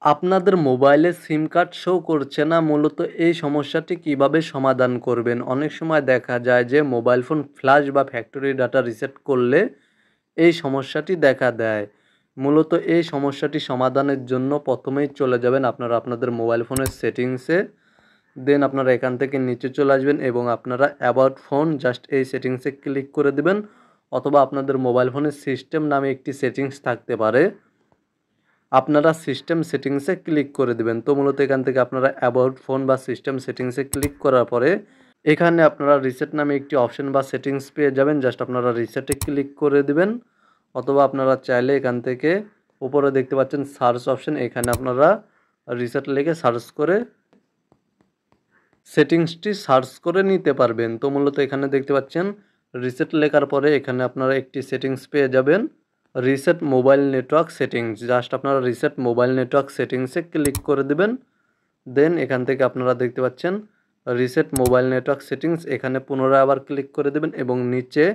আপনাদের মোবাইলে সিম card show করছে না, মূলত এই সমস্যাটি কিভাবে সমাধান করবেন? অনেক সময় দেখা যায় যে মোবাইল ফোন ফ্ল্যাশ বা ফ্যাক্টরি ডাটা রিসেট করলে এই সমস্যাটি দেখা দেয়। মূলত এই সমস্যাটি সমাধানের জন্য প্রথমেই চলে যাবেন আপনারা আপনাদের মোবাইল ফোনের সেটিংসে। দেন আপনারা এখান থেকে নিচে চলে আসবেন এবং আপনারা অ্যাবাউট ফোন জাস্ট এই সেটিংসে ক্লিক করে দিবেন, অথবা আপনাদের মোবাইল ফোনের সিস্টেম নামে একটি সেটিংস থাকতে পারে। আপনারা সিস্টেম সেটিংসে ক্লিক করে দিবেন। তো মূলত এখান থেকে আপনারা অ্যাবাউট ফোন বা সিস্টেম সেটিংসে ক্লিক করার পরে এখানে আপনারা রিসেট নামে একটি অপশন বা সেটিংস পেয়ে যাবেন। জাস্ট আপনারা রিসেটে ক্লিক করে দিবেন, অথবা আপনারা চাইলে এখান থেকে উপরে দেখতে পাচ্ছেন সার্চ অপশন, এখানে আপনারা রিসেট লিখে সার্চ করে সেটিংসটি সার্চ করে নিতে পারবেন। তো মূলত এখানে দেখতে পাচ্ছেন রিসেট লেখার পরে এখানে আপনারা একটি সেটিংস পেয়ে যাবেন, reset mobile network settings. Just আপনারা রিসেট মোবাইল নেটওয়ার্ক সেটিংসে ক্লিক করে দিবেন। দেন এখান থেকে আপনারা দেখতে পাচ্ছেন রিসেট মোবাইল নেটওয়ার্ক সেটিংস, এখানে পুনরায় আবার ক্লিক করে দেবেন এবং নিচে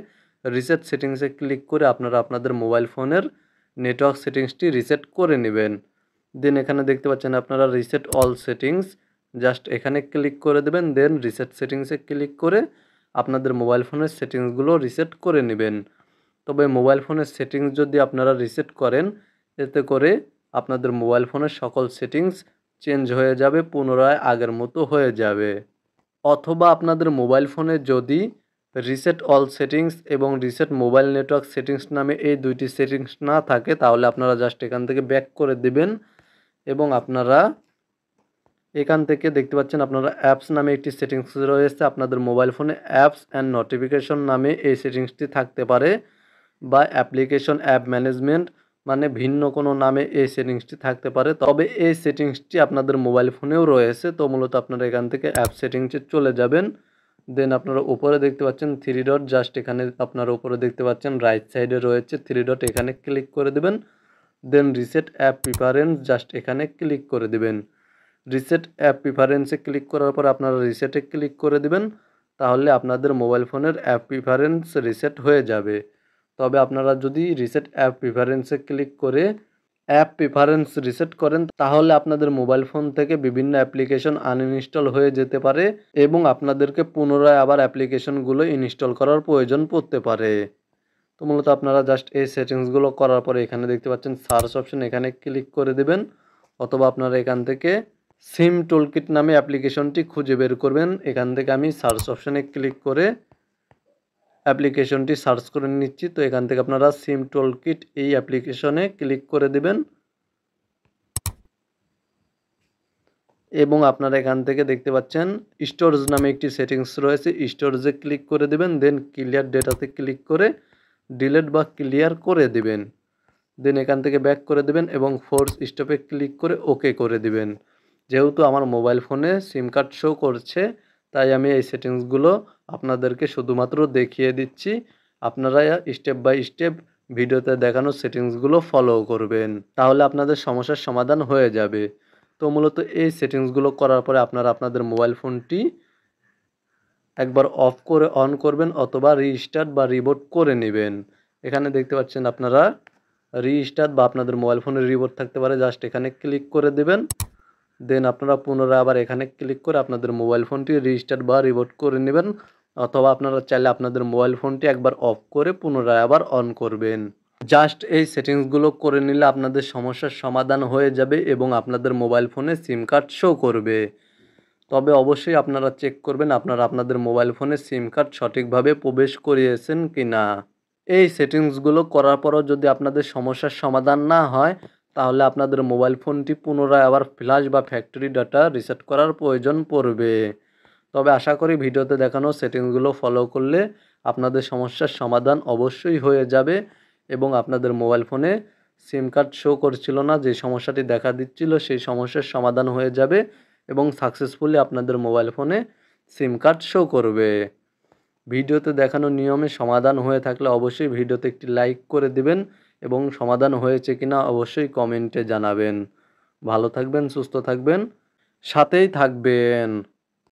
রিসেট সেটিংসে ক্লিক করে আপনারা আপনাদের মোবাইল ফোনের নেটওয়ার্ক সেটিংসটি রিসেট করে নেবেন। দেন এখানে দেখতে পাচ্ছেন আপনারা রিসেট অল সেটিংস, জাস্ট এখানে ক্লিক করে দেবেন। দেন রিসেট সেটিংসে ক্লিক করে আপনাদের মোবাইল ফোনের সেটিংসগুলো রিসেট করে নেবেন। তবে মোবাইল ফোনের সেটিংস যদি আপনারা রিসেট করেন, এতে করে আপনাদের মোবাইল ফোনের সকল সেটিংস চেঞ্জ হয়ে যাবে, পুনরায় আগের মতো হয়ে যাবে। অথবা আপনাদের মোবাইল ফোনে যদি রিসেট অল সেটিংস এবং রিসেট মোবাইল নেটওয়ার্ক সেটিংস নামে এই দুইটি সেটিংস না থাকে, তাহলে আপনারা জাস্ট এখান থেকে ব্যাক করে দিবেন এবং আপনারা এখান থেকে দেখতে পাচ্ছেন আপনারা অ্যাপস নামে একটি সেটিংস রয়েছে। আপনাদের মোবাইল ফোনে অ্যাপস অ্যান্ড নোটিফিকেশন নামে এই সেটিংসটি থাকতে পারে, বা অ্যাপ্লিকেশন অ্যাপ ম্যানেজমেন্ট মানে ভিন্ন কোনো নামে এই সেটিংসটি থাকতে পারে। তবে এই সেটিংসটি আপনাদের মোবাইল ফোনেও রয়েছে। তো মূলত আপনারা এখান থেকে অ্যাপ সেটিংসে চলে যাবেন। দেন আপনারা উপরে দেখতে পাচ্ছেন থ্রি ডট, জাস্ট এখানে আপনারা উপরে দেখতে পাচ্ছেন রাইট সাইডে রয়েছে থ্রি ডট, এখানে ক্লিক করে দেবেন। দেন রিসেট অ্যাপ প্রিফারেন্স, জাস্ট এখানে ক্লিক করে দেবেন। রিসেট অ্যাপ প্রিফারেন্সে ক্লিক করার পর আপনারা রিসেটে ক্লিক করে দিবেন, তাহলে আপনাদের মোবাইল ফোনের অ্যাপ প্রিফারেন্স রিসেট হয়ে যাবে। তবে আপনারা যদি রিসেট অ্যাপ প্রিফারেন্সে ক্লিক করে অ্যাপ প্রিফারেন্স রিসেট করেন, তাহলে আপনাদের মোবাইল ফোন থেকে বিভিন্ন অ্যাপ্লিকেশন আনইনস্টল হয়ে যেতে পারে এবং আপনাদেরকে পুনরায় আবার অ্যাপ্লিকেশনগুলো ইনস্টল করার প্রয়োজন পড়তে পারে। তো মূলত আপনারা জাস্ট এই সেটিংসগুলো করার পরে এখানে দেখতে পাচ্ছেন সার্চ অপশন, এখানে ক্লিক করে দেবেন, অথবা আপনারা এখান থেকে সিম টুলকিট নামে অ্যাপ্লিকেশনটি খুঁজে বের করবেন। এখান থেকে আমি সার্চ অপশনে ক্লিক করে অ্যাপ্লিকেশনটি সার্চ করে নিচ্ছি। তো এখান থেকে আপনারা সিম টুলকিট এই অ্যাপ্লিকেশনে ক্লিক করে দিবেন এবং আপনারা এখান থেকে দেখতে পাচ্ছেন স্টোরেজ নামে একটি সেটিংস রয়েছে, স্টোরেজে ক্লিক করে দিবেন। দেন ক্লিয়ার ডেটাতে ক্লিক করে ডিলিট বা ক্লিয়ার করে দিবেন। দেন এখান থেকে ব্যাক করে দিবেন এবং ফোর্স স্টপে ক্লিক করে ওকে করে দিবেন। যেহেতু আমার মোবাইল ফোনে সিম কার্ড শো করছে, তাই আমি এই সেটিংসগুলো আপনাদেরকে শুধুমাত্র দেখিয়ে দিচ্ছি। আপনারা স্টেপ বাই স্টেপ ভিডিওতে দেখানো সেটিংসগুলো ফলো করবেন, তাহলে আপনাদের সমস্যার সমাধান হয়ে যাবে। তো মূলত এই সেটিংসগুলো করার পরে আপনারা আপনাদের মোবাইল ফোনটি একবার অফ করে অন করবেন, অথবা রিস্টার্ট বা রিবোট করে নেবেন। এখানে দেখতে পাচ্ছেন আপনারা রিস্টার্ট বা আপনাদের মোবাইল ফোনের রিবোট থাকতে পারে, জাস্ট এখানে ক্লিক করে দেবেন। দেন আপনারা পুনরায় আবার এখানে ক্লিক করে আপনাদের মোবাইল ফোনটি রিস্টার্ট বা রিবোট করে নেবেন, অথবা আপনারা চাইলে আপনাদের মোবাইল ফোনটি একবার অফ করে পুনরায় আবার অন করবেন। জাস্ট এই সেটিংসগুলো করে নিলে আপনাদের সমস্যার সমাধান হয়ে যাবে এবং আপনাদের মোবাইল ফোনে সিম কার্ড শো করবে। তবে অবশ্যই আপনারা চেক করবেন আপনারা আপনাদের মোবাইল ফোনে সিম কার্ড সঠিকভাবে প্রবেশ করিয়েছেন কি না। এই সেটিংসগুলো করার পরও যদি আপনাদের সমস্যার সমাধান না হয়, তাহলে আপনাদের মোবাইল ফোনটি পুনরায় আবার ফ্ল্যাশ বা ফ্যাক্টরি ডাটা রিসেট করার প্রয়োজন পড়বে। তবে আশা করি ভিডিওতে দেখানো সেটিংসগুলো ফলো করলে আপনাদের সমস্যার সমাধান অবশ্যই হয়ে যাবে এবং আপনাদের মোবাইল ফোনে সিম কার্ড শো করছিল না, যে সমস্যাটি দেখা দিচ্ছিল সেই সমস্যার সমাধান হয়ে যাবে এবং সাকসেসফুলি আপনাদের মোবাইল ফোনে সিম কার্ড শো করবে। ভিডিওতে দেখানো নিয়মে সমাধান হয়ে থাকলে অবশ্যই ভিডিওতে একটি লাইক করে দিবেন এবং সমাধান হয়েছে কিনা অবশ্যই কমেন্টে জানাবেন। ভালো থাকবেন, সুস্থ থাকবেন, সাথেই থাকবেন।